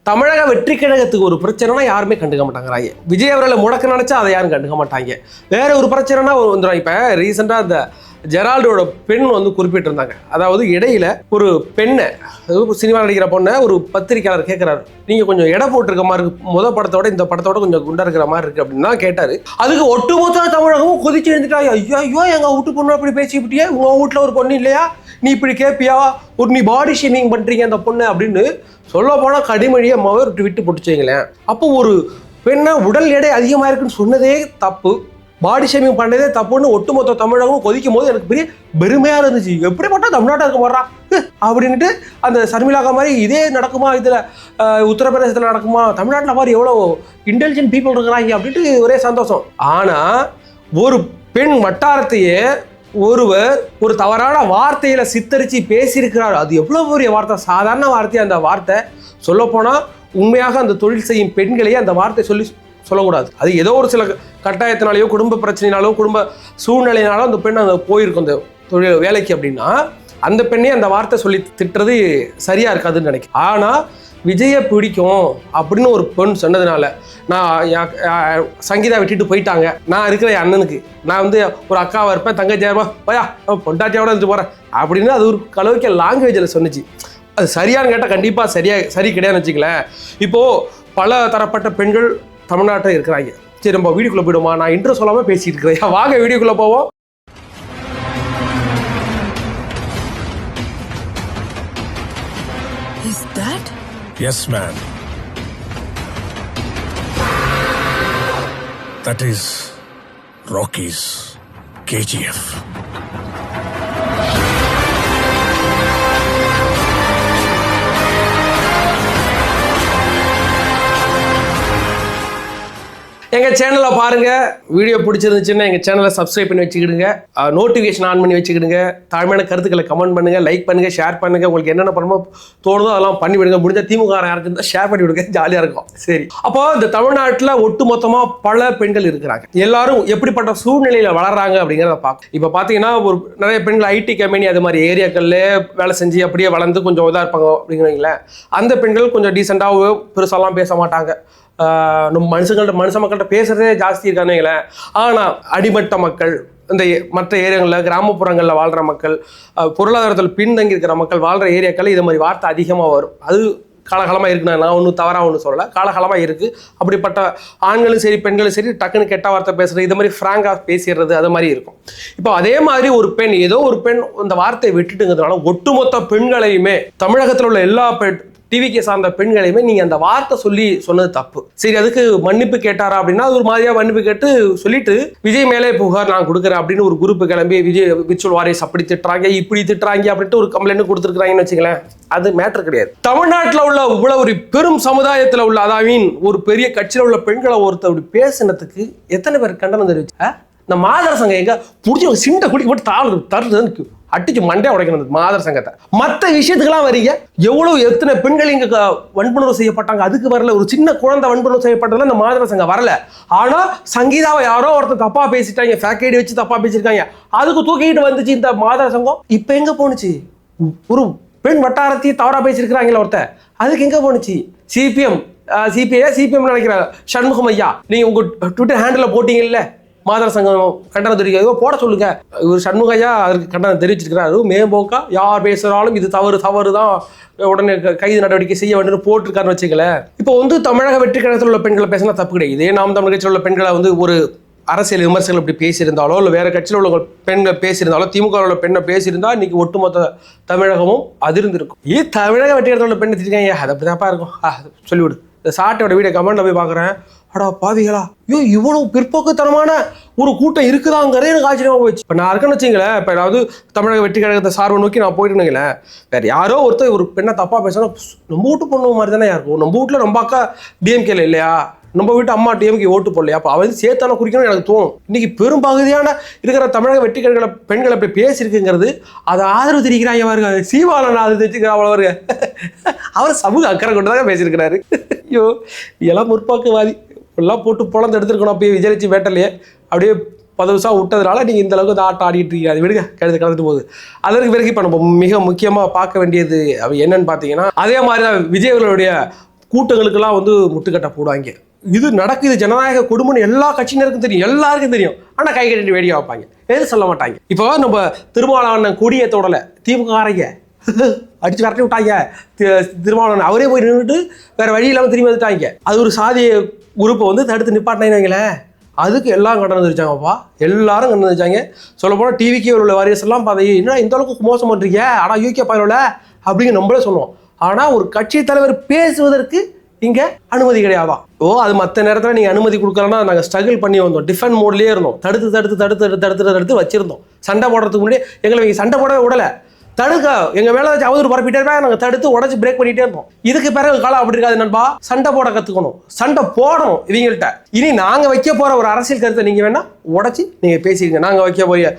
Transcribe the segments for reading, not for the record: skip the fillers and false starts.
தமிழக வெற்றி கழகத்துக்கு ஒரு பிரச்சனைனா யாருமே கண்டுக்க மாட்டாங்க. விஜய் அவர்களை முடக்க நினைச்சா அதை யாரும் கண்டுக்க மாட்டாங்க. வேற ஒரு பிரச்சனைனா வந்துடும். இப்போ ரீசெண்டாக அந்த ஜெரால்டோட பெண் வந்து குறிப்பிட்டிருந்தாங்க. அதாவது இடையில ஒரு பெண்ணை, சினிமா நடிக்கிற பொண்ணை ஒரு பத்திரிக்கையாளர் கேட்கிறாரு, நீங்க கொஞ்சம் எடை போட்டிருக்க மாதிரி இருக்கு, முத படத்தோட இந்த படத்தோட கொஞ்சம் குண்டா இருக்கிற மாதிரி இருக்கு அப்படின்னு தான் கேட்டாரு. அதுக்கு ஒட்டுமொத்த தமிழகமும் கொதிச்சு எழுந்துட்டாங்க. ஐயோ எங்க வீட்டு பொண்ணு அப்படி பேசிக்கிட்டியே, உங்க வீட்டுல ஒரு பொண்ணு இல்லையா, நீ இப்படி கேட்பியா, ஒரு நீ பாடி ஷேமிங் பண்றீங்க அந்த பொண்ணு அப்படின்னு சொல்ல போனா கடிமொழியை விட்டு போட்டுச்சுங்களேன். அப்போ ஒரு பெண்ணை உடல் எடை அதிகமா இருக்குன்னு சொன்னதே தப்பு, பாடி ஷேமிங் பண்ணதே தப்புன்னு ஒட்டுமொத்த தமிழகமும் கொதிக்கும் போது எனக்கு பெரிய பெருமையாக இருந்துச்சு. எப்படி மட்டும் தமிழ்நாட்டை இருக்க போடுறான் அப்படின்ட்டு அந்த சர்மிளாக்கா மாதிரி இதே நடக்குமா, இதில் உத்தரப்பிரதேசத்தில் நடக்குமா, தமிழ்நாட்டில் மாதிரி எவ்வளோ இன்டெலிஜென்ட் பீப்புள் இருக்கிறாங்க அப்படின்ட்டு ஒரே சந்தோஷம். ஆனால் ஒரு பெண் வட்டாரத்தையே ஒருவர் ஒரு தவறான வார்த்தையில சித்தரித்து பேசியிருக்கிறார். அது எவ்வளோ பெரிய வார்த்தை, சாதாரண வார்த்தை. அந்த வார்த்தை சொல்லப்போனால் உண்மையாக அந்த தொழில் செய்யும் பெண்களையே அந்த வார்த்தை சொல்லக்கூடாது. அது ஏதோ ஒரு சில கட்டாயத்தினாலேயோ குடும்ப பிரச்சனைனாலோ குடும்ப சூழ்நிலையினாலோ அந்த பெண் அங்கே போயிருக்கும் அந்த தொழில் வேலைக்கு அப்படின்னா அந்த பெண்ணே அந்த வார்த்தை சொல்லி திட்டுறது சரியா இருக்காதுன்னு நினைக்கிறேன். ஆனால் விஜயை பிடிக்கும் அப்படின்னு ஒரு பெண் சொன்னதுனால நான் சங்கீதா விட்டுட்டு போயிட்டாங்க, நான் இருக்கிற என் அண்ணனுக்கு நான் வந்து ஒரு அக்காவாக இருப்பேன், தங்கச்சியாக இருப்பேன், பையா பொண்டாட்டியோட இருந்துட்டு போகிறேன் அப்படின்னு அது ஒரு கலவைக்க லாங்குவேஜில் சொன்னிச்சு. அது சரியானு கேட்டால் கண்டிப்பாக சரி கிடையாதுன்னு வச்சுக்கலேன். இப்போது பல தரப்பட்ட பெண்கள் தமிழ்நாட்டில் இருக்கிறாங்க. சரி, நம்ம வீடியோக்குள்ளே போயிடுமா? நான் இன்ட்ரோ சொல்லாமல் பேசிட்டு இருக்கிறேன். வாங்க வீடியோக்குள்ளே போவோம். Is that? Yes, ma'am. That is Rocky's KGF. எங்கள் சேனலை பாருங்கள், வீடியோ பிடிச்சிருந்துச்சுன்னா எங்கள் சேனலை சப்ஸ்கிரைப் பண்ணி வச்சுக்கிடுங்க, நோட்டிஃபிகேஷன் ஆன் பண்ணி வச்சுக்கிடுங்க, தாழ்மையான கருத்துக்களை கமெண்ட் பண்ணுங்கள், லைக் பண்ணுங்கள், ஷேர் பண்ணுங்கள். உங்களுக்கு என்னென்ன பண்ணமோ தோணுதோ அதெல்லாம் பண்ணி விடுங்க. முடிஞ்ச திமுக யாருக்கு இருந்தால் ஷேர் பண்ணி விடுங்க, ஜாலியாக இருக்கும். சரி, அப்போ இந்த தமிழ்நாட்டில் ஒட்டுமொத்தமாக பல பெண்கள் இருக்கிறாங்க. எல்லாரும் எப்படிப்பட்ட சூழ்நிலையில் வளர்றாங்க அப்படிங்கிறத பார்க்க. இப்போ பார்த்தீங்கன்னா ஒரு நிறைய பெண்கள் ஐடி கம்பெனி அது மாதிரி ஏரியாக்களில் வேலை செஞ்சு அப்படியே வளர்ந்து கொஞ்சம் இதாக இருப்பாங்க அப்படிங்கிறீங்களேன். அந்த பெண்கள் கொஞ்சம் டீசெண்டாக பெருசாலாம் பேச மாட்டாங்க. நம்ம மனுஷ மக்கள்கிட்ட பேசுகிறதே ஜாஸ்தி இருக்கானுங்களேன். ஆனால் அடிமட்ட மக்கள், இந்த மற்ற ஏரியாங்களில் கிராமப்புறங்களில் வாழ்கிற மக்கள், பொருளாதாரத்தில் பின்தங்கி இருக்கிற மக்கள் வாழ்கிற ஏரியாக்களில் இது மாதிரி வார்த்தை அதிகமாக வரும். அது காலகாலமாக இருக்குண்ணா, நான் ஒன்றும் தவறாக ஒன்றும் சொல்லலை, காலகாலமாக இருக்குது. அப்படிப்பட்ட ஆண்களும் சரி பெண்களும் சரி டக்குன்னு கெட்ட வார்த்தை பேசுகிறது, இது மாதிரி ஃப்ராங்காக பேசிடுறது, அது மாதிரி இருக்கும். இப்போ அதே மாதிரி ஒரு பெண், ஏதோ ஒரு பெண் அந்த வார்த்தையை விட்டுட்டுங்கிறதுனால ஒட்டுமொத்த பெண்களையுமே, தமிழகத்தில் உள்ள எல்லா டிவிக்கு சார்ந்த பெண்களையுமே நீங்கள் அந்த வார்த்தை சொன்னது தப்பு. சரி, அதுக்கு மன்னிப்பு கேட்டாரா அப்படின்னா அது ஒரு மாதிரியாக மன்னிப்பு கேட்டு சொல்லிட்டு விஜய் மேலே புகார் நான் கொடுக்குறேன் அப்படின்னு ஒரு குரூப் கிளம்பி விஜய் விர்ச்சுவல் வாரியர்ஸ் அப்படி திட்டுறாங்க இப்படி திட்டுறாங்க அப்படின்ட்டு ஒரு கம்ப்ளைண்ட் கொடுத்துருக்காங்கன்னு வச்சுங்களேன். அது மேட்டர் கிடையாது. தமிழ்நாட்டில் உள்ள இவ்வளவு ஒரு பெரும் சமுதாயத்தில் உள்ள, அதாவது ஒரு பெரிய கட்சியில் உள்ள பெண்களை ஒருத்தர் அப்படி பேசினதுக்கு எத்தனை பேர் கண்டனம் தெரிவிச்சா? இந்த மாதர சங்கம் எங்க பிடிச்சி ஒரு சிண்டை குடிக்க போட்டு தருதுன்னு அடிச்சு மண்டே உடைக்கணும் மாதர் சங்கத்தை. மற்ற விஷயத்துக்கெல்லாம் வரீங்க. எத்தனை பெண்கள் இங்க வன்புணர்வு செய்யப்பட்டாங்க, அதுக்கு வரல. ஒரு சின்ன குழந்தை வன்புணர்வு செய்யப்பட்டதுல இந்த மாதர் சங்கம் வரல. ஆனா சங்கீதாவை யாரோ ஒருத்தர் தப்பா பேசிட்டாங்க, ஃபேக்கேடி வச்சு தப்பா பேசியிருக்காங்க, அதுக்கு தூக்கிட்டு வந்துச்சு இந்த மாதர் சங்கம். இப்ப எங்க போனுச்சு? ஒரு பெண் வட்டாரத்தையும் தவறா பேசியிருக்கிறாங்களே ஒருத்தர், அதுக்கு எங்க போனுச்சு? சிபிஎம் நினைக்கிற சண்முகம் ஐயா, நீங்க உங்க ட்விட்டர் ஹேண்டில் போட்டீங்கல்ல மாதர் சங்கம் கண்டனம் தெரிவிக்க போட சொல்லுங்க. இவர் சண்முகையா அதற்கு கண்டனம் தெரிவிச்சிருக்கிறாரு. மேம்போக்கா யார் பேசுறாலும் இது தவறு தான், உடனே கைது நடவடிக்கை செய்ய வேண்டும் போட்டிருக்காருன்னு வச்சுக்கல. இப்போ வந்து தமிழக வெற்றி கழகத்தில் உள்ள பெண்களை பேசினா தப்பு கிடையாது. இதே நாம் தமிழ் கட்சியில் உள்ள பெண்களை வந்து ஒரு அரசியல் விமர்சகர்கள் இப்படி பேசியிருந்தாலோ இல்லை வேற கட்சியில் உள்ள பெண்கள் பேசியிருந்தாலோ, திமுக உள்ள பெண்ணை பேசியிருந்தா இன்னைக்கு ஒட்டுமொத்த தமிழகமும் அதிர்ந்திருக்கும். தமிழக வெற்றி கழகத்தில் உள்ள பெண்ணை திட்டாங்க, அது அப்படி தான்ப்பா இருக்கும், சொல்லிவிடு. இந்த சாட்டோட வீடியோ கமெண்ட்ல போய் பார்க்குறேன், அடா பாவிகளா, இவ்வளவு பிற்போக்குத்தனமான ஒரு கூட்டம் இருக்குதாங்கிறதே எனக்கு ஆச்சரியமா போயிடுச்சு. இப்போ நான் இருக்கேன்னு வச்சுங்களேன், இப்போ ஏதாவது தமிழக வெற்றி கழகத்தை சார்பை நோக்கி நான் போயிட்டுங்களேன், வேற யாரோ ஒருத்தர் ஒரு பெண்ணை தப்பா பேசணும், நம்ம வீட்டு பொண்ணு மாதிரி தானே இருக்கும். நம்ம வீட்டில் நம்ம அக்கா டிஎம்கேல இல்லையா, நம்ம வீட்டு அம்மா டிஎம்கே ஓட்டு போடலையா, அப்போ அவன் சேர்த்தான குறிக்கணும்னு எனக்கு தோணும். இன்னைக்கு பெரும்பகுதியான இருக்கிற தமிழக வெற்றி கழக பெண்கள் அப்படி பேசியிருக்குங்கிறது அதை ஆதரவு தெரிவிக்கிறாங்க. பாருங்க, சீவாளன் அது தெரிஞ்சுக்கிறா அவ்வளோ, அவர் சமூக அக்கறை கொண்டு தாங்க பேசியிருக்கிறாரு. ஐயோ, எல்லாம் முற்போக்குவாதி எல்லாம் போட்டு பொழந்து எடுத்துருக்கணும். அப்படியே விஜயலட்சுமி வேட்டலையே அப்படியே 10 வருஷம் விட்டதுனால நீங்கள் இந்த அளவுக்கு ஆட்டம் ஆடிட்டு இருக்கீங்க. அது விடுங்க, கலந்துட்டு போகுது. அதற்கு பிறகு இப்போ நம்ம மிக முக்கியமாக பார்க்க வேண்டியது என்னன்னு பார்த்தீங்கன்னா, அதே மாதிரி தான் விஜய் அவர்களுடைய கூட்டங்களுக்கெல்லாம் வந்து முட்டுக்கட்டை போடுவாங்க. இது நடக்குது, ஜனநாயக கொடுமைன்னு எல்லா கட்சியினருக்கும் தெரியும், எல்லாருக்கும் தெரியும். ஆனால் கை கட்டிட்டு வேடிக்கை வைப்பாங்க, எதுவும் சொல்ல மாட்டாங்க. இப்போ நம்ம திருமாவளவன் கொடியேற்றோடல திமுககாரங்க அடிச்சு விரட்டி விட்டாங்க. திருமாவளவன் அவரே போய் நின்றுட்டு வேற வழி இல்லாமல் திரும்பி வந்துட்டாங்க. அது ஒரு சாதிய குரூப்பை வந்து தடுத்து நிப்பாட்டினாங்களேன், அதுக்கு எல்லாம் கண்டு வந்துருச்சாங்கப்பா, எல்லாரும் கண்டு வந்துச்சாங்க. சொல்ல போனால் டிவிக்கே உள்ள வாரியர்ஸ் எல்லாம் பார்த்தீங்க, என்ன இந்த அளவுக்கு மோசம் பண்ணுறீங்க, ஆனால் யூகே பயிரோல அப்படிங்க நம்மளே சொல்லுவோம். ஆனால் ஒரு கட்சி தலைவர் பேசுவதற்கு இங்கே அனுமதி கிடையாதா? அது மற்ற நேரத்தில் நீங்கள் அனுமதி கொடுக்கலன்னா நாங்கள் ஸ்ட்ரகிள் பண்ணி வந்தோம், டிஃபெண்ட் மோட்லேயே இருந்தோம், தடுத்து வச்சிருந்தோம். சண்டை போடுறதுக்கு முன்னாடி எங்களை இங்கே சண்டை போடவே விடலை, தடுக்க எங்கள் மேலே வச்சு அவதூறு பரப்பிட்டே இருப்பாங்க, நாங்கள் தடுத்து உடச்சி பிரேக் பண்ணிகிட்டே இருப்போம். இதுக்கு பிறகு காலம் அப்படி இருக்காது நண்பா, சண்டை போட கற்றுக்கணும், சண்டை போடணும் இவங்கள்ட்ட. இனி நாங்கள் வைக்க போகிற ஒரு அரசியல் கருத்தை நீங்கள் வேணால் உடச்சி நீங்கள் பேசிடுங்க. நாங்கள் வைக்க போகிற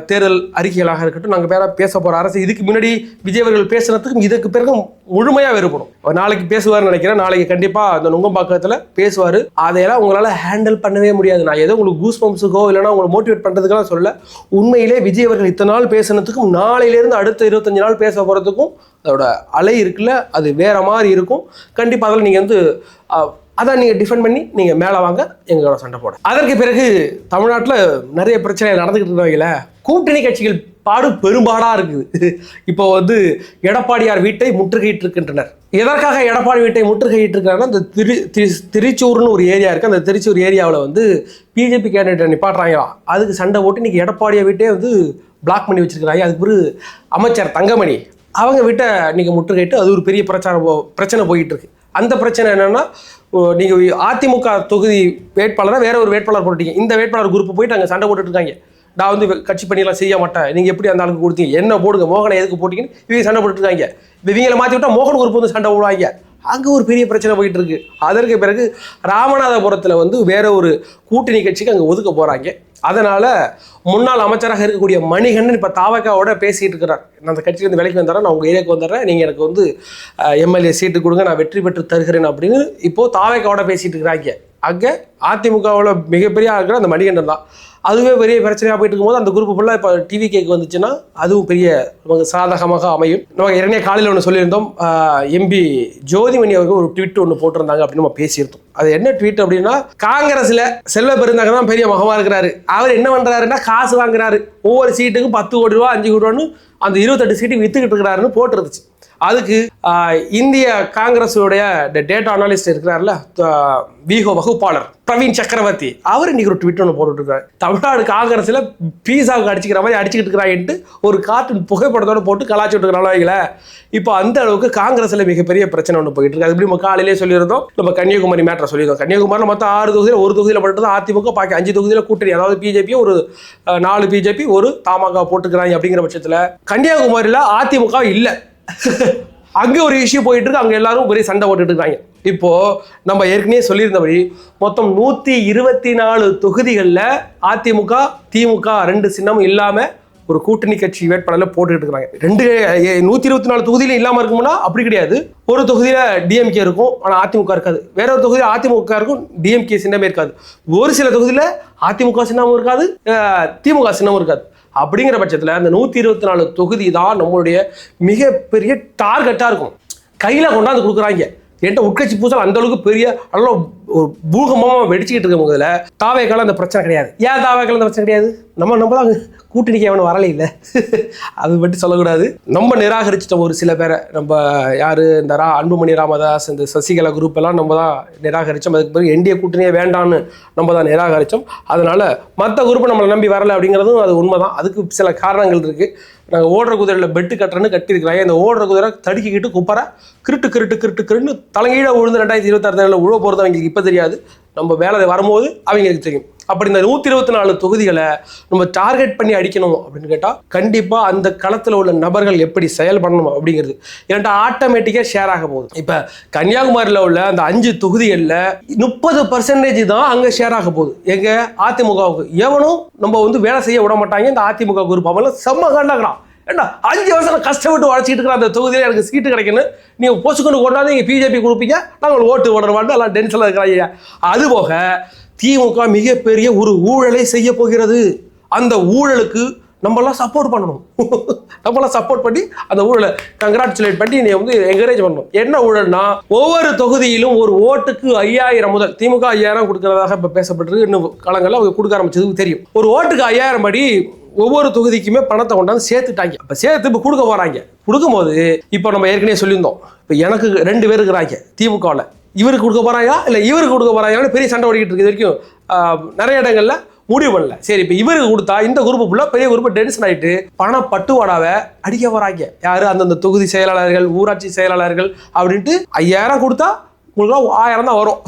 தேர்தல் அறிக்கைகளாக இருக்கட்டும், நாங்கள் பேச போகிற அரசு இதுக்கு முன்னாடி விஜய் அவர்கள் பேசுனதுக்கும் இதுக்கு பிறகு முழுமையாக வேறுபடும். நாளைக்கு பேசுவார்னு நினைக்கிறேன், நாளைக்கு கண்டிப்பாக அந்த நுங்கம்பாக்கத்தில் பேசுவார். அதையெல்லாம் உங்களால் ஹேண்டில் பண்ணவே முடியாது. நான் ஏதோ உங்களுக்கு கூஸ் பம்ப்ஸுக்கோ இல்லைனா உங்களை மோட்டிவேட் பண்ணுறதுக்கெல்லாம் சொல்ல, உண்மையிலே விஜய் அவர்கள் இத்தனை நாள் பேசுனதுக்கும் நாளையிலேருந்து அடுத்த 25 நாள் பேச போகிறதுக்கும் அதோட அலை இருக்குல்ல, அது வேற மாதிரி இருக்கும். கண்டிப்பாக அதில் நீங்கள் வந்து அதான் நீங்கள் டிஃபெண்ட் பண்ணி நீங்கள் மேலே வாங்க, எங்களோட சண்டை போட. அதற்கு பிறகு தமிழ்நாட்டில் நிறைய பிரச்சனைகள் நடந்துக்கிட்டு இருந்தாங்கல்ல, கூட்டணி கட்சிகள் பாடு பெரும்பாடாக இருக்குது. இப்போ வந்து எடப்பாடியார் வீட்டை முற்றுகையிட்டு இருக்கின்றனர். எதற்காக எடப்பாடி வீட்டை முற்றுகையிட்டு இருக்காங்கன்னா, இந்த திருச்சூர்னு ஒரு ஏரியா இருக்குது, அந்த திருச்சூர் ஏரியாவில் வந்து பிஜேபி கேண்டிடேட்டை நிப்பாட்டுறாங்களா, அதுக்கு சண்டை போட்டு இன்றைக்கி எடப்பாடியார் வீட்டே வந்து பிளாக் பண்ணி வச்சிருக்கிறாங்க. அதுக்கு பிறகு அமைச்சர் தங்கமணி அவங்க வீட்டை நீங்கள் முற்றுகையிட்டு அது ஒரு பெரிய பிரச்சனை போயிட்டு இருக்கு. அந்த பிரச்சனை என்னன்னா, நீங்கள் அதிமுக தொகுதி வேட்பாளராக வேற ஒரு வேட்பாளர் போட்டுட்டீங்க, இந்த வேட்பாளர் குரூப் போயிட்டு அங்கே சண்டை போட்டுட்டு இருக்காங்க. நான் வந்து கட்சி பணியெல்லாம் செய்ய மாட்டேன், நீங்கள் எப்படி அந்த ஆளுக்கு கொடுத்தீங்க, என்ன போடுங்க, மோகனை எதுக்கு போட்டிங்கன்னு இவங்க சண்டை போட்டுருக்காங்க. இவங்களை மாற்றி விட்டால் மோகன் குரூப் வந்து சண்டை போடுவாங்க. அங்கே ஒரு பெரிய பிரச்சனை போயிட்டு இருக்கு. அதற்கு பிறகு ராமநாதபுரத்தில் வந்து வேற ஒரு கூட்டணி கட்சிக்கு அங்கே ஒதுக்க போகிறாங்க. அதனால் முன்னாள் அமைச்சராக இருக்கக்கூடிய மணிகண்டன் இப்போ தாவக்காவோட பேசிகிட்டு இருக்கிறார், நான் அந்த கட்சியிலேருந்து விலைக்கு வந்துடுறேன், நான் உங்கள் ஏரியாவுக்கு வந்துடுறேன், நீங்கள் எனக்கு வந்து எம்எல்ஏ சீட்டு கொடுங்க, நான் வெற்றி பெற்று தருகிறேன் அப்படின்னு இப்போது தாவக்காவோட பேசிகிட்டு இருக்கிறாங்க. அங்கே அதிமுகவில் மிகப்பெரிய ஆளுங்கிற அந்த மணிகண்டன் தான். அதுவே பெரிய பிரச்சனையாக போயிட்டு இருக்கும்போது அந்த குரூப் ஃபுல்லாக இப்போ டிவி கேக்கு வந்துச்சுன்னா அதுவும் பெரிய நமக்கு சாதகமாக அமையும். நம்ம இரண்டே காலையில் ஒன்று சொல்லியிருந்தோம், எம்பி ஜோதிமணி அவர்கள் ஒரு ட்வீட் ஒன்று போட்டிருந்தாங்க அப்படின்னு நம்ம பேசியிருந்தோம். அது என்ன ட்வீட் அப்படின்னா, காங்கிரஸில் செல்வ பெருந்தகை தான் பெரிய முகமாக இருக்கிறாரு, அவர் என்ன பண்ணுறாருன்னா காசு வாங்குறாரு, ஒவ்வொரு சீட்டுக்கும் 10 கோடி ரூபா 5 கோடி ரூபான்னு அந்த 28 சீட்டு வித்துக்கிட்டு இருக்கிறாருன்னு போட்டுருந்துச்சு. அதுக்கு இந்திய காங்கிரஸுடைய டேட்டா அனாலிஸ்ட் இருக்கிறார்ல விஹோ வகுப்பாளர் பிரவீன் சக்கரவர்த்தி, அவர் இன்னைக்கு ஒரு ட்வீட் ஒன்று போட்டுருக்காரு, தமிழ்நாடு காங்கிரஸில் பீஸாவுக்கு அடிச்சுக்கிற மாதிரி அடிச்சுக்கிட்டு இருக்கிறாங்கன்ட்டு ஒரு கார்ட்டூன் புகைப்படத்தோடு போட்டு கலாச்சிட்டு இருக்கிறாங்கள. இப்போ அந்த அளவுக்கு காங்கிரஸில் மிகப்பெரிய பிரச்சனை ஒன்று போயிட்டு இருக்கு. அது எப்படி நம்ம காலையிலே சொல்லியிருந்தோம், நம்ம கன்னியாகுமரி மேட்டரை சொல்லியிருந்தோம். கன்னியாகுமரியில் மொத்தம் 6 தொகுதியில் ஒரு தொகுதியில் மட்டும் அதிமுக, பாக்கி 5 தொகுதியில் கூட்டணி, அதாவது பிஜேபி ஒரு 4 பிஜேபி ஒரு தமாக போட்டுக்கிறாங்க. அப்படிங்கிற பட்சத்தில் கன்னியாகுமரியில் அதிமுக இல்லை, அங்கே ஒரு இஷ்யூ போயிட்டு இருக்கு, அங்கே எல்லாரும் ஒரே சண்டை போட்டுட்டு இருக்காங்க. இப்போ நம்ம ஏற்கனவே சொல்லியிருந்தபடி மொத்தம் 124 தொகுதிகளில் அதிமுக திமுக 2 சின்னமும் இல்லாமல் ஒரு கூட்டணி கட்சி வேட்பாளர்ல போட்டுக்கிட்டு இருக்காங்க. 124 தொகுதியிலும் இல்லாமல் இருக்கும்னா அப்படி கிடையாது. ஒரு தொகுதியில் டிஎம்கே இருக்கும், ஆனால் அதிமுக இருக்காது. வேற ஒரு தொகுதியில் அதிமுக இருக்கும், டிஎம்கே சின்னமே இருக்காது. ஒரு சில தொகுதியில் அதிமுக சின்னமும் இருக்காது, திமுக சின்னமும் இருக்காது. அப்படிங்கிற பட்சத்தில் அந்த 124 தொகுதி தான் நம்மளுடைய மிகப்பெரிய டார்கெட்டாக இருக்கும். கையில் கொண்டாந்து கொடுக்குறாங்க. என்கிட்ட உட்கட்சி பூசல் அந்த அளவுக்கு பெரிய அளவு ஒரு பூகமாக வெடிச்சுக்கிட்டு இருக்க முதல்ல தாவேக்கால அந்த பிரச்சனை கிடையாது. ஏன் தாவேக்கால அந்த பிரச்சனை கிடையாது? நம்ம தான் கூட்டணிக்கு அவனை வரலை இல்லை, அது மட்டும் சொல்லக்கூடாது. நம்ம நிராகரிச்சிட்டோம் ஒரு சில பேரை. நம்ம யார் இந்த அன்புமணி ராமதாஸ், இந்த சசிகலா குரூப் எல்லாம் நம்ம தான் நிராகரித்தோம். அதுக்கு பிறகு என்டிஏ கூட்டணியே வேண்டான்னு நம்ம தான் நிராகரித்தோம். அதனால் மற்ற குரூப்பை நம்மளை நம்பி வரலை அப்படிங்கிறதும் அது உண்மை தான். அதுக்கு சில காரணங்கள் இருக்குது. நாங்கள் ஓடுற குதிரையில் பெட்டு கட்டுறன்னு கட்டியிருக்கிறாங்க. இந்த ஓடுற குதிரை தடுக்கிக்கிட்டு குப்பரை கிருட்டுன்னு தலைகீழ விழுந்து 2026 உழவு போகிறது அவங்களுக்கு இப்போ தெரியாது, நம்ம வேலை வரும்போது அவங்களுக்கு தெரியும். அப்படி இந்த 124 தொகுதிகளை நம்ம டார்கெட் பண்ணி அடிக்கணும் அப்படின்னு கேட்டால் கண்டிப்பாக அந்த களத்தில் உள்ள நபர்கள் எப்படி செயல்படணும் அப்படிங்கிறது ஏன்டா ஆட்டோமேட்டிக்காக ஷேர் ஆக போகுது. இப்போ கன்னியாகுமரியில் உள்ள அந்த 5 தொகுதிகளில் 30% தான் அங்கே ஷேர் ஆக போகுது. எங்கள் அதிமுகவுக்கு எவனும் நம்ம வந்து வேலை செய்ய விட மாட்டாங்க. இந்த அதிமுக குரூப் அவெல்லாம் செம்ம கண்டாங்கிறான். ஏண்டா 5 வருஷம் கஷ்டப்பட்டு வளர்ச்சிட்டு இருக்கிற அந்த தொகுதியில் எனக்கு சீட்டு கிடைக்கணும், நீங்கள் பொசுக்கொண்டு கொண்டாந்து நீங்கள் பிஜேபி கொடுப்பீங்க, நாங்கள் ஓட்டு போடுறவாண்டு எல்லாம் டென்ஷனில் இருக்கிறாங்க. அதுபோக திமுக மிகப்பெரிய ஒரு ஊழலை செய்ய போகிறது. அந்த ஊழலுக்கு நம்மளாம் சப்போர்ட் பண்ணணும். நம்மளாம் சப்போர்ட் பண்ணி அந்த ஊழலை கங்க்ராச்சுலேட் பண்ணி நீ வந்து என்கரேஜ் பண்ணணும். என்ன ஊழல்னா, ஒவ்வொரு தொகுதியிலும் ஒரு ஓட்டுக்கு 5000 முதல் திமுக 5000 கொடுக்கறதாக இப்போ பேசப்பட்டிருக்கு. இன்னும் காலங்களில் அவங்க கொடுக்க ஆரம்பிச்சது தெரியும். ஒரு ஓட்டுக்கு 5000 படி ஒவ்வொரு தொகுதிக்குமே பணத்தை கொண்டாந்து சேர்த்துட்டாங்க. இப்போ சேர்த்து இப்போ கொடுக்க போறாங்க. கொடுக்கும்போது இப்போ நம்ம ஏற்கனவே சொல்லியிருந்தோம், இப்போ எனக்கு 2 பேர் இருக்கிறாங்க திமுகவில். இவருக்கு கொடுக்க போறாங்களா இல்லை இவருக்கு கொடுக்க போறாங்கன்னு பெரிய சண்டை ஓடிக்கிட்டு இருக்கு. இது வரைக்கும் நிறைய இடங்கள்ல முடிவு பண்ணல. சரி, இப்போ இவருக்கு கொடுத்தா இந்த குரூப் ஃபுல்லாக பெரிய குரூப் டென்ஷன் ஆகிட்டு பண பட்டுவாடாவை அடிக்க வராங்க. யாரு? அந்தந்த தொகுதி செயலாளர்கள், ஊராட்சி செயலாளர்கள் அப்படின்ட்டு 5000 கொடுத்தா உங்களுக்கு 1000 தான் வரும்.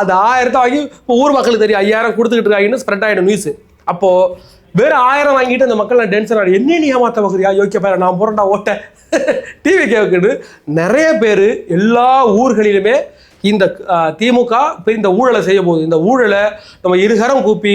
அது 1000 வாங்கி இப்போ ஊர் மக்களுக்கு தெரியும் 5000 கொடுத்துக்கிட்டு இருக்காங்கன்னு ஸ்ப்ரெட் ஆகிடும் நியூஸ். அப்போ வேற 1000 வாங்கிட்டு அந்த மக்கள் டென்ஷன் ஆகிடும். என்ன நீ ஏமாத்த பார்க்குறியா, யோக்கிய பேர நான் போறேன்டா ஓட்ட டிவி கேட்குது. நிறைய பேர் எல்லா ஊர்களிலுமே இந்த திமுக இந்த ஊழலை செய்ய போகுது. இந்த ஊழலை நம்ம இருகரம் கூப்பி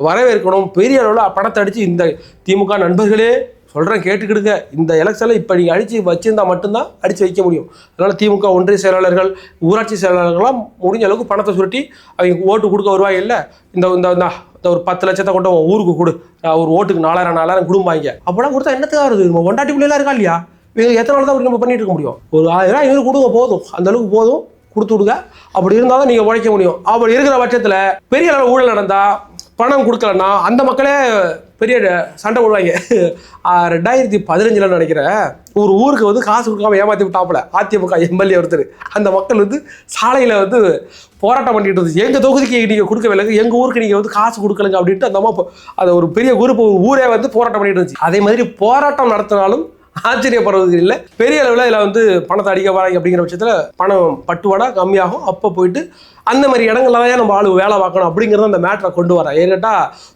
வரவேற்கணும். பெரிய அளவில் பணத்தை அடித்து இந்த திமுக நண்பர்களே சொல்கிறேன் கேட்டுக்கிடுங்க. இந்த எலெக்ஷனில் இப்போ நீங்கள் அடித்து வச்சிருந்தா மட்டும்தான் அடித்து வைக்க முடியும். அதனால் திமுக ஒன்றிய செயலாளர்கள், ஊராட்சி செயலாளர்கள்லாம் முடிஞ்ச அளவுக்கு பணத்தை சுருட்டி அவங்க ஓட்டு கொடுக்க வருவாங்க. இல்லை இந்த இந்த ஒரு 10 லட்சத்தை கொண்டு ஊருக்கு கொடு, ஒரு ஓட்டுக்கு 4000 கொடுப்பாங்க. அப்போலாம் கொடுத்தா என்னத்துக்காக வருது? நம்ம ஒண்டாட்டி பிள்ளைலாம் இருக்கா இல்லையா? எத்தனை நாள் தான் நம்ம பண்ணிட்டு இருக்க முடியும்? ஒரு 1000 500 கொடுங்க போதும், அந்த அளவுக்கு போதும், கொடுத்து விடுங்க. அப்படி இருந்தால் தான் நீங்கள் உழைக்க முடியும். அப்படி இருக்கிற பட்சத்தில் பெரிய அளவு ஊழல் நடந்தால் பணம் கொடுக்கலன்னா அந்த மக்களே பெரிய சண்டை போடுவாங்க. 2015 நினைக்கிறேன், ஒரு ஊருக்கு வந்து காசு கொடுக்காம ஏமாற்றி விட்டாப்புல அதிமுக எம்எல்ஏ ஒருத்தர். அந்த மக்கள் வந்து சாலையில் வந்து போராட்டம் பண்ணிட்டு இருந்துச்சு. எங்கள் தொகுதிக்கு நீங்கள் கொடுக்கவில்லை, எங்கள் ஊருக்கு நீங்கள் வந்து காசு கொடுக்கலங்க அப்படின்ட்டு அந்த அம்மா அதை ஒரு பெரிய குரூப் ஊரே வந்து போராட்டம் பண்ணிட்டு இருந்துச்சு. அதே மாதிரி போராட்டம் நடத்தினாலும் ஆச்சரியப்படுறது இல்லை. பெரிய அளவில் இதில் வந்து பணத்தை அடிக்க வராங்க. அப்படிங்கிற பட்சத்தில் பணம் பட்டுவாடா கம்மியாகும். அப்போ போயிட்டு அந்த மாதிரி இடங்கள்ல தான் நம்ம ஆளு வேலை பார்க்கணும் அப்படிங்கிறத அந்த மேட்டரை கொண்டு வரேன். ஏன்னா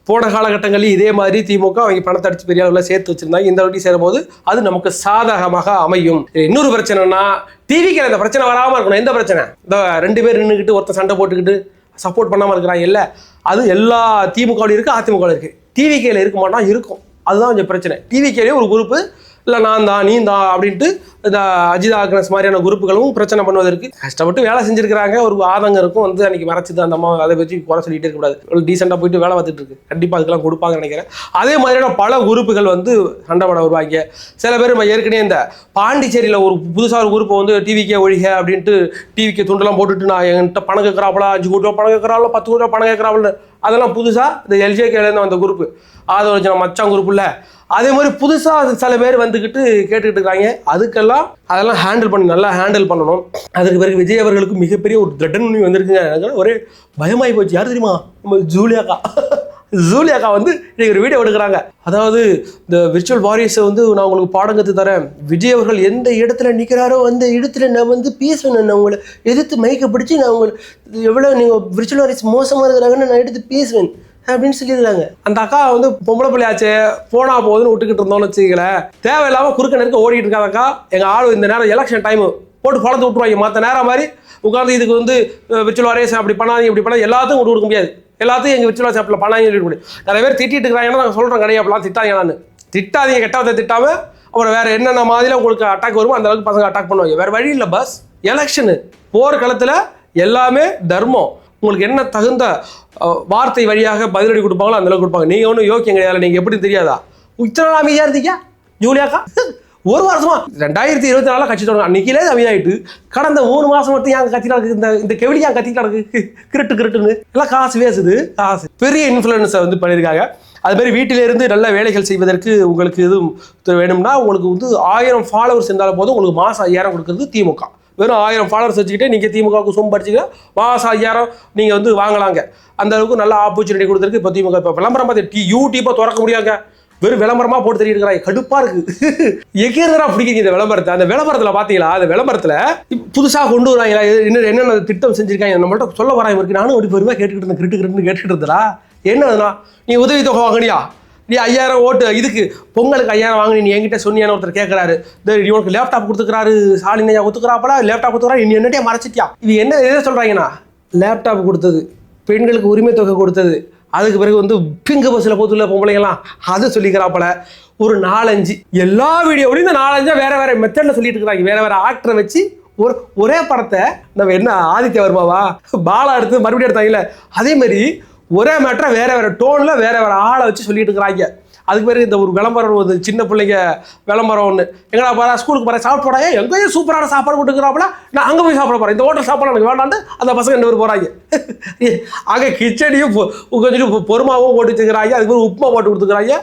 போன காலகட்டங்களில் இதே மாதிரி திமுக அவங்க பணத்தை அடித்து பெரிய அளவில் சேர்த்து வச்சிருந்தாங்க. இந்த வாட்டி சேரும்போது அது நமக்கு சாதகமாக அமையும். இன்னொரு பிரச்சனைனா, டிவிக்கு இந்த பிரச்சனை வராமல் இருக்கணும். எந்த பிரச்சனை? இந்த 2 பேர் நின்றுக்கிட்டு ஒருத்தர் சண்டை போட்டுக்கிட்டு சப்போர்ட் பண்ணாமல் இருக்கிறாங்க. இல்லை, அது எல்லா திமுகவிலும் இருக்குது, அதிமுகவில் இருக்குது. டிவிக்கையில் இருக்க மாட்டா இருக்கும். அதுதான் கொஞ்சம் பிரச்சனை. டிவிக்கையிலே ஒரு குரூப்பு இல்லை நான் தான் நீ தான் அப்படின்ட்டு இந்த அஜித் ஆக்னஸ் மாதிரியான குரூப்புகளும் பிரச்சனை பண்ணுவதற்கு கஷ்டப்பட்டு வேலை செஞ்சுருக்கிறாங்க. ஒரு ஆதங்கம் இருக்கும். வந்து அன்றைக்கி மறைச்சிது அந்த அம்மா அதை வச்சு குறை சொல்லிகிட்டே இருக்கக்கூடாது. டீசெண்டாக போயிட்டு வேலை பார்த்துட்டு இருக்கு. கண்டிப்பாக அதுக்கெல்லாம் கொடுப்பாங்கன்னு நினைக்கிறேன். அதே மாதிரியான பல குரூப்புகள் வந்து சண்டை போட வருவாங்க. சில பேர் ஏற்கனவே இந்த பாண்டிச்சேரியில் ஒரு புதுசாக ஒரு குரூப்பை வந்து டிவிக்கே ஒழிக அப்படின்ட்டு டிவிக்கு துண்டெல்லாம் போட்டுட்டு நான் என்கிட்ட பணம் கேட்குறாப்பலா, 5 கோடி ரூபா பணம் கேட்குறாங்களோ, 10 கோடி ரூபா பணம் கேட்குறாப்புல. அதெல்லாம் புதுசாக இந்த எல்ஜேகேலேருந்து வந்த குரூப்பு, ஆதரவு மச்சான் குரூப் இல்லை. அதே மாதிரி புதுசாக சில பேர் வந்துக்கிட்டு கேட்டுக்கிட்டு இருக்காங்க. அதுக்கெல்லாம் அதெல்லாம் நல்லா ஹேண்டில் பண்ணணும். அதுக்கு பிறகு விஜய் அவர்களுக்கு மிகப்பெரிய ஒரு திரட்டணி வந்திருக்குங்க. எனக்கு ஒரே பயமாகி போச்சு. யார் தெரியுமா? நம்ம ஜூலியாக்கா வந்து இன்னைக்கு ஒரு வீடியோ எடுக்கிறாங்க. அதாவது இந்த விர்ச்சுவல் வாரியர்ஸை வந்து நான் உங்களுக்கு பாடம் கற்று தரேன். விஜய் அவர்கள் எந்த இடத்துல நிற்கிறாரோ அந்த இடத்துல நான் வந்து பேசுவேன். நான் உங்களை எதிர்த்து மைக்க பிடிச்சி நான் உங்களை எவ்வளோ நீங்கள் விர்ச்சுவல் வாரியர்ஸ் மோசமாக இருக்கிறாங்கன்னு நான் எடுத்து பேசுவேன் அப்படின்னு சொல்லியிருக்காங்க. அந்த அக்கா வந்து பொம்பளை பிள்ளையாச்சே போனா போகுதுன்னு விட்டுக்கிட்டு இருந்தோம்னு வச்சுக்கல, தேவையில்லாமல் குறுக்க நெருக்க ஓடிட்டு இருக்காங்க அக்கா. எங்கள் ஆள் இந்த நேரம் எலெக்ஷன் டைமு போட்டு பழத்து விட்டுருவாங்க. மற்ற நேரம் மாதிரி உட்காந்து இதுக்கு வந்து விர்ச்சுவல் வாரியர்ஸ் அப்படி பண்ணாதீங்க இப்படி பண்ணால் எல்லாத்தையும் விட்டு கொடுக்க முடியாது. எல்லாத்தையும் எங்கள் விர்ச்சுவல் வாரியர்ஸ் அப்படி பண்ணாங்க சொல்லிட்டு முடியும். நிறைய பேர் திட்டிட்டு இருக்கிறாங்கன்னா நாங்கள் சொல்கிறோம் கிடையாது, அப்படிலாம் திட்டாங்க. நான் திட்டாதீங்க, கெட்டவத்தை திட்டாமல் அப்புறம் வேறு என்னென்ன மாதிரிலாம் உங்களுக்கு அட்டாக் வருமோ அந்த அளவுக்கு பசங்க அட்டாக் பண்ணுவாங்க. வேறு வழி இல்லை. பஸ் எலெக்ஷனு போர்க்களத்தில் எல்லாமே தர்மம். உங்களுக்கு என்ன தகுந்த வார்த்தை வழியாக பதிலடி கொடுப்பாங்களோ அந்த அளவுக்கு கொடுப்பாங்க. நீங்கள் ஒன்றும் யோக்கியம் கிடையாது. நீங்கள் எப்படி தெரியாதா? இத்தனை நாள் அமைதியாக இருந்தீங்க ஜூலியாக்கா. ஒரு வருஷமா 2024 கட்சி தொடங்க அன்னைக்கிலே அமையாயிட்டு கடந்த 3 மாதம் மட்டும் ஏன் கத்தி நடக்குது? இந்த கெவிலி ஏன் கத்தி நடக்குது? கிருட்டுன்னு எல்லாம் காசு பேசுது. காசு பெரிய இன்ஃப்ளூயன்ஸை வந்து பண்ணியிருக்காங்க. அதுமாதிரி வீட்டிலேருந்து நல்ல வேலைகள் செய்வதற்கு உங்களுக்கு எதுவும் வேணும்னா உங்களுக்கு வந்து 1000 ஃபாலோவர்ஸ் இருந்தாலும் போதும். உங்களுக்கு மாதம் 5000 கொடுக்குறது திமுக. வெறும் 1000 ஃபாலோவர்ஸ் வச்சுக்கிட்டே நீங்கள் திமுகவுக்கு சொம்பு அடிச்சுக்க மாதம் 5000 நீங்கள் வந்து வாங்கலாங்க. அந்த அளவுக்கு நல்ல ஆப்பர்ச்சுனிட்டி கொடுத்துருக்கு இப்போ திமுக. இப்போ விளம்பரம் பார்த்து யூடியூப்பை திறக்க முடியாங்க. வெறும் விளம்பரமாக போட்டு தெரிவிட்டு இருக்கிறாங்க. கடுப்பாக இருக்குது. எங்கேருந்தா பிடிக்கிறீங்க இந்த விளம்பரத்தை? அந்த விளம்பரத்தில் பார்த்தீங்களா? அந்த விளம்பரத்தில் புதுசாக கொண்டு வராங்களா? என்னென்ன திட்டம் செஞ்சுருக்காங்க நம்மள்ட்ட சொல்ல வராங்க இருக்கு. நானும் அப்படி பெருமையாக கேட்டுக்கிட்டு இருந்தேன். கேட்டுக்கிட்டு இருந்தா என்னதுன்னா, நீ உதவி தொகை வாங்கினியா? நீ 5000 ஓட்டு இதுக்கு பொங்கலுக்கு 5000 வாங்கினி நீ என்கிட்ட சொன்னியான்னு ஒருத்தர் கேட்குறாரு. உனக்கு லேப்டாப் கொடுத்துக்கிறாரு சாலினையா ஒத்துக்கிறாப்படா, லேப்டாப் கொடுத்துக்கிறாரு, நீ என்னட்டே மறைச்சிட்டியா? இது என்ன எதை சொல்கிறாங்கன்னா, லேப்டாப் கொடுத்தது, பெண்களுக்கு உரிமை தொகை கொடுத்தது, அதுக்கு பிறகு வந்து பிங்கு பஸ்ஸில் போத்துல பொம்பளைங்களாம் அது சொல்லிக்கிறாப்பல. ஒரு 4-5 எல்லா வீடியோவிலையும் இந்த 4-5 வேறு மெத்தடில் சொல்லிட்டு இருக்கிறாங்க. வேறு ஆக்டரை வச்சு ஒரே படத்தை நம்ம என்ன ஆதித்ய வர்மாவா பாலா எடுத்து மறுபடியும் எடுத்தாங்கல்ல, அதே மாதிரி ஒரே மேட்டரை வேறு டோனில் வேறு ஆளை வச்சு சொல்லிட்டு இருக்கிறாங்க. அதுக்கு பிறகு இந்த ஒரு விளம்பரம் ஒரு சின்ன பிள்ளைங்க விளம்பரம் ஒன்று எங்கடா போகிறா ஸ்கூலுக்கு போகிறேன் சாப்பிட்டு போகிறாங்க எங்கேயும் சூப்பரான சாப்பாடு கொடுக்குறாப்புல நான் அங்கே போய் சாப்பிட போகிறேன் இந்த ஹோட்டல் சாப்பாடு எனக்கு வேண்டாண்டு அந்த பசங்க 2 பேர் போகிறாங்க அங்கே கிச்சடியும் கொஞ்சம் பொறுமாவும் போட்டு வச்சுக்கிறாங்க அதுக்கு ஒரு உப்புமா போட்டு கொடுத்துக்கிறாங்க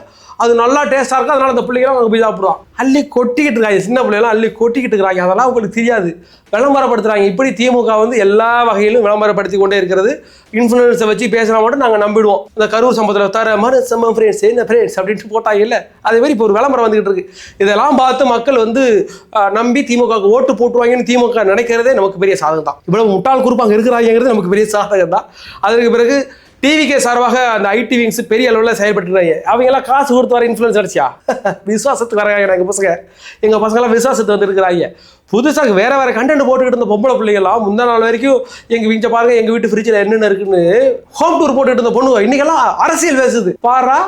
அது நல்லா டேஸ்ட்டாக இருக்கும் அதனால அந்த பிள்ளைங்களாம் அங்கே போய் சாப்பிடுவான் அள்ளி கொட்டிக்கிட்டு இருக்காங்க சின்ன பிள்ளைங்களாம் அள்ளி கொட்டிக்கிட்டு இருக்கிறாங்க அதெல்லாம் உங்களுக்கு தெரியாது விளம்பரப்படுத்துகிறாங்க இப்படி திமுக வந்து எல்லா வகையிலும் விளம்பரப்படுத்தி கொண்டே இருக்கிறது இன்ஃப்ளூயன்ஸை வச்சு பேசுனா மட்டும் நாங்கள் நம்பிடுவோம் இந்த கரூர் சம்பவத்தில் தர மாதிரி செம்ம ஃப்ரெண்ட்ஸ் என்ன ஃப்ரெண்ட்ஸ் அப்படின்ட்டு போட்டாங்க இல்லை அதே மாதிரி இப்போ ஒரு விளம்பரம் வந்துகிட்டு இருக்கு இதெல்லாம் பார்த்து மக்கள் வந்து நம்பி திமுகவுக்கு ஓட்டு போட்டுவாங்கன்னு திமுக நினைக்கிறதே நமக்கு பெரிய சாதகம் தான் இவ்வளவு முட்டாள் குரூப் அங்கே இருக்கிறாங்கிறது நமக்கு பெரிய சாதகம் தான் அதற்கு பிறகு டிவிகே சார்பாக அந்த ஐடி விங்ஸ் பெரிய அளவில் செயல்பட்டுறாங்க அவங்கெல்லாம் காசு கொடுத்து வர இன்ஃப்ளூயன்ஸ் அடிச்சியா விசுவாசத்துக்கு வராங்க எங்கள் பசங்களாம் விசுவாசத்துக்கு வந்துருக்கிறாங்க புதுசாக வேறு கண்டென்ட் போட்டுக்கிட்டு இருந்த பொம்பளை பிள்ளைங்களாம் முந்தா நாள் வரைக்கும் எங்கள் வீட்டை பாருங்க எங்கள் வீட்டு ஃப்ரிட்ஜில் என்னென்ன இருக்குன்னு ஹோம் டூர் போட்டுக்கிட்டு இருந்த பொண்ணுங்க இன்றைக்கெல்லாம் அரசியல் பேசுது பாரா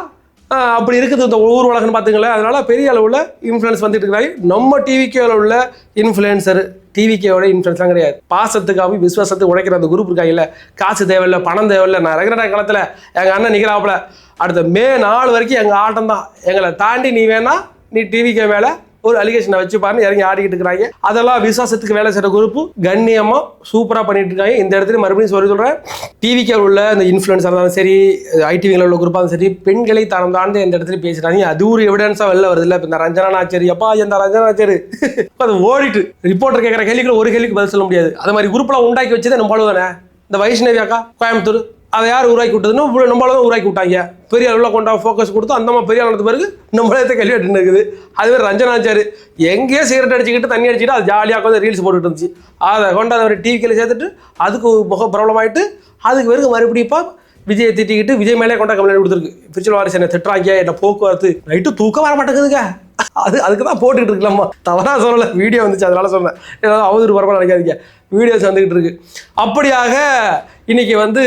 அப்படி இருக்குது இந்த ஊர் உலகன்னு பார்த்துங்களேன் அதனால பெரிய அளவில் இன்ஃப்ளூயன்ஸ் வந்துட்டு இருக்கிறாங்க நம்ம டிவிக்கேவில் உள்ள இன்ஃப்ளூயன்சர் டிவிக்கேவோட இன்ஃப்ளூயன்ஸ்லாம் கிடையாது பாசத்துக்காக விசுவாசத்துக்கு உழைக்கிற அந்த குரூப் இருக்காங்கல்ல காசு தேவையில்லை பணம் தேவையில்லை நான் ரெகுலராக காலத்தில் எங்கள் அண்ணன் நிற்கிறாப்புல அடுத்த மே 4 வரைக்கும் எங்கள் ஆட்டம் தான் எங்களை தாண்டி நீ வேணா நீ டிவிக்கே மேலே ஒரு அலிகேஷனை வச்சு பாருன்னு இறங்கி ஆடிக்கிட்டு இருக்கிறாங்க அதெல்லாம் விசுவாசத்துக்கு வேலை செய்கிற குரூப் கண்ணியமாக சூப்பராக பண்ணிட்டு இருக்காங்க இந்த இடத்துல மறுபடியும் சொல்கிறேன் டிவிக்கே உள்ள இந்த இன்ஃப்ளூயன்ஸாக இருந்தாலும் சரி ஐடிவியில் உள்ள குரூப்பாக இருந்தாலும் சரி பெண்களை தரம் தாழ்ந்து இந்த இடத்துல பேசுகிறாங்க அது ஒரு எவிடன்ஸாக வெளில வருது இல்லை இப்போ இந்த ரஞ்சனா நாச்சேரி அப்பா இந்த ரஞ்சனா நாச்சேரி அது ஓடிட்டு ரிப்போர்ட்டர் கேட்குற கேள்விக்கு ஒரு கேள்விக்கு பதில் சொல்ல முடியாது அது மாதிரி குரூப்லாம் உண்டாக்கி வச்சதே நம்ம தானே இந்த வைஷ்ணவி அக்கா கோயம்புத்தூர் அதை யார் உருவாக்கி விட்டதுன்னு நம்மளால தான் உருவாக்கி விட்டாங்க பெரிய அளவில் கொண்டா ஃபோக்கஸ் கொடுத்து அந்த மாதிரி பெரிய அளவுக்கு பிறகு நம்மளே கேள்வி எடுத்துன்னு இருக்குது அதுவே ரஞ்சனாச்சாரு எங்கேயோ சிகரெட் அடிச்சுக்கிட்டு தண்ணி அடிச்சுட்டு அது ஜாலியாக வந்து ரீல்ஸ் போட்டுட்டு இருந்துச்சு அதை கொண்டு அதை டிவிக்கில் சேர்த்துட்டு அதுக்கு முக ப்ராப்ளம் ஆகிட்டு அதுக்கு பிறகு மறுபடியும் இப்போ விஜயை திட்டிக்கிட்டு விஜய் மேலே கொண்டா கம்ப்ளைண்ட் கொடுத்துருக்கு பிரிச்சல் வாரிசு என்ன திட்டுறாங்க என்ன போக்குவரத்து நைட்டு தூக்கம் வர மாட்டேங்குதுங்க அதுக்கு தான் போட்டுக்கிட்டு இருக்கலாமா தவறாக சொல்லலை வீடியோ வந்துச்சு அதனால சொன்னேன் ஏதாவது அவதூறு பரவாயில்ல நினைக்காதீங்க வீடியோஸ் வந்துக்கிட்டு இருக்கு அப்படியாக இன்னைக்கு வந்து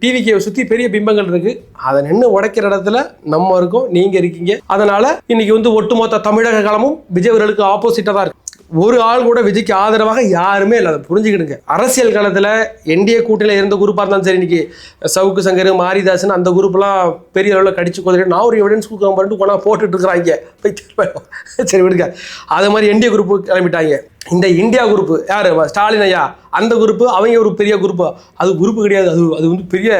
டிவிக்கு சுற்றி பெரிய பிம்பங்கள் இருக்கு அதை நின்று உடைக்கிற இடத்துல நம்ம இருக்கோம் நீங்கள் இருக்கீங்க அதனால இன்னைக்கு வந்து ஒட்டுமொத்த தமிழக களமும் விஜய் அவர்களுக்கு ஆப்போசிட்டாக தான் இருக்கு ஒரு ஆள் கூட விஜய்க்கு ஆதரவாக யாருமே இல்லை அதை புரிஞ்சுக்கிடுங்க அரசியல் காலத்தில் என்டிஏ கூட்டணியில் இருந்த குரூப்பாக இருந்தாலும் சரி இன்னைக்கு சவுக்கு சங்கர் மாரிதாசன் அந்த குரூப்லாம் பெரிய அளவில் கடிச்சு கொதிட்டு நான் ஒரு எவிடன்ஸ் கொடுக்க பண்ணிட்டு போனால் போட்டுட்டு இருக்கிறாங்க சரி விடுங்க அது மாதிரி என்டிஏ குரூப்பு கிளம்பிட்டாங்க இந்த இந்தியா குரூப்பு யார் ஸ்டாலின் ஐயா அந்த குரூப்பு அவங்க ஒரு பெரிய குரூப்பு அது குரூப்பு கிடையாது அது வந்து பெரிய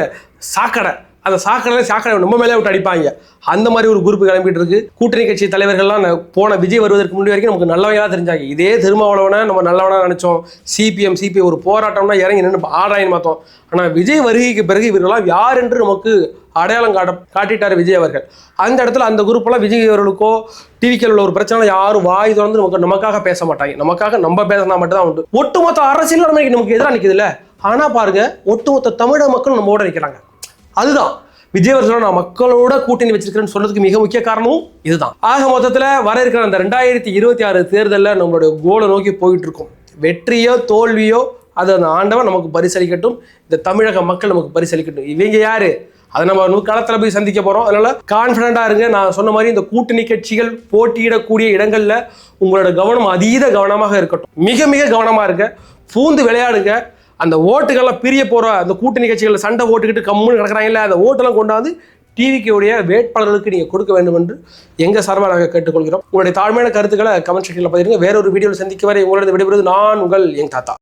சாக்கடை அந்த சாக்கடை நம்ம மேலே விட்டு அடிப்பாங்க அந்த மாதிரி ஒரு குரூப் கிளம்பிட்டு இருக்கு கூட்டணி கட்சி தலைவர்கள்லாம் போன விஜய் வருவதற்கு முன்னாடி வரைக்கும் நமக்கு நல்லவங்களா தெரிஞ்சாங்க இதே திருமாவளவனை நம்ம நல்லவனா நினைச்சோம் சிபிஎம் ஒரு போராட்டம்னா இறங்கி நின்று ஆடாயின்னு பார்த்தோம் ஆனால் விஜய் வருகைக்கு பிறகு இவர்கள்லாம் யார் என்று நமக்கு அடையாளம் காட்டிட்டார் விஜய் அவர்கள் அந்த இடத்துல அந்த குரூப்பெல்லாம் விஜய் அவர்களுக்கோ டிவிக்கில் உள்ள ஒரு பிரச்சனை யாரும் வாய் திறந்து நமக்காக பேச மாட்டாங்க நமக்காக நம்ம பேசினா மட்டும் தான் உண்டு ஒட்டுமொத்த அரசியல் நமக்கு எதிராக நிற்குதுல்ல ஆனால் பாருங்க ஒட்டுமொத்த தமிழக மக்கள் நம்மோட நிற்கிறாங்க அதுதான் விஜய் அவர்கள் நான் மக்களோட கூட்டணி வச்சிருக்கிறேன்னு சொல்றதுக்கு மிக முக்கிய காரணமும் இதுதான் ஆக மொத்தத்தில் வர இருக்கிற அந்த 2026 தேர்தலில் நம்மளுடைய கோலை நோக்கி போயிட்டு இருக்கோம் வெற்றியோ தோல்வியோ அது அந்த ஆண்டவன் நமக்கு பரிசளிக்கட்டும் இந்த தமிழக மக்கள் நமக்கு பரிசளிக்கட்டும் இவங்க யாரு அதை நம்ம களத்தில் போய் சந்திக்க போறோம் அதனால கான்ஃபிடண்டா இருங்க நான் சொன்ன மாதிரி இந்த கூட்டணி கட்சிகள் போட்டியிடக்கூடிய இடங்கள்ல உங்களோட கவனம் அதீத கவனமாக இருக்கட்டும் மிக மிக கவனமா இருங்க பூந்து விளையாடுங்க அந்த ஓட்டுகள்லாம் பிரிய போகிற அந்த கூட்டணி கட்சிகளில் சண்டை ஓட்டுக்கிட்டு கம்முன்னு கிடக்கிறாங்கல்ல அந்த ஓட்டெல்லாம் கொண்டாந்து டிவிக்குடைய வேட்பாளர்களுக்கு நீங்கள் கொடுக்க வேண்டும் என்று எங்கள் சார்பாக நாங்கள் கேட்டுக்கொள்கிறோம் உங்களுடைய தாழ்மையான கருத்துக்களை கமெண்ட் செக்ஷனில் பதிவுங்க வேற ஒரு வீடியோவில் சந்திக்க வரை உங்களோட விடைபெறுவது நான் உங்கள் எங் தாத்தா